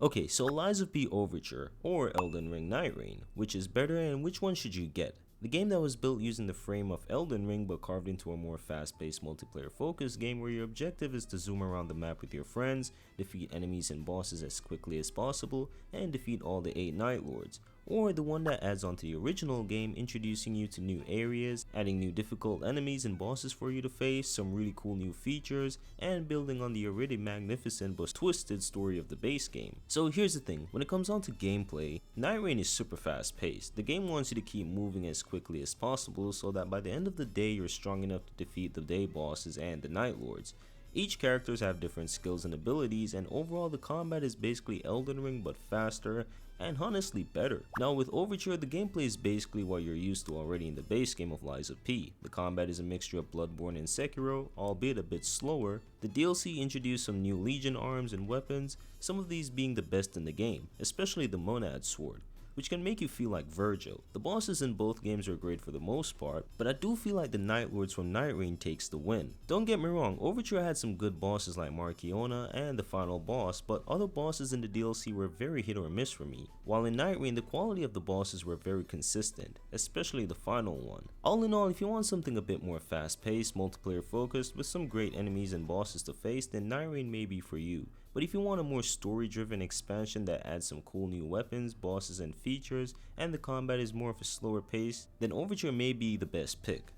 Okay, so Lies of P Overture or Elden Ring Nightreign, which is better and which one should you get? The game that was built using the frame of Elden Ring but carved into a more fast-paced multiplayer focused game where your objective is to zoom around the map with your friends, defeat enemies and bosses as quickly as possible, and defeat all the 8 Night Lords. Or the one that adds on to the original game, introducing you to new areas, adding new difficult enemies and bosses for you to face, some really cool new features, and building on the already magnificent but twisted story of the base game. So here's the thing, when it comes on to gameplay, Nightreign is super fast paced. The game wants you to keep moving as quickly as possible so that by the end of the day you're strong enough to defeat the day bosses and the Night Lords. Each characters have different skills and abilities, and overall the combat is basically Elden Ring but faster and honestly better. Now with Overture, the gameplay is basically what you're used to already in the base game of Lies of P. The combat is a mixture of Bloodborne and Sekiro, albeit a bit slower. The DLC introduced some new Legion arms and weapons, some of these being the best in the game, especially the Monad Sword, which can make you feel like Virgil. The bosses in both games are great for the most part, but I do feel like the Night Lords from Nightreign takes the win. Don't get me wrong, Overture had some good bosses like Markiona and the final boss, but other bosses in the DLC were very hit or miss for me, while in Nightreign the quality of the bosses were very consistent, especially the final one. All in all, if you want something a bit more fast paced, multiplayer focused, with some great enemies and bosses to face, then Nightreign may be for you. But if you want a more story-driven expansion that adds some cool new weapons, bosses and features, and the combat is more of a slower pace, then Overture may be the best pick.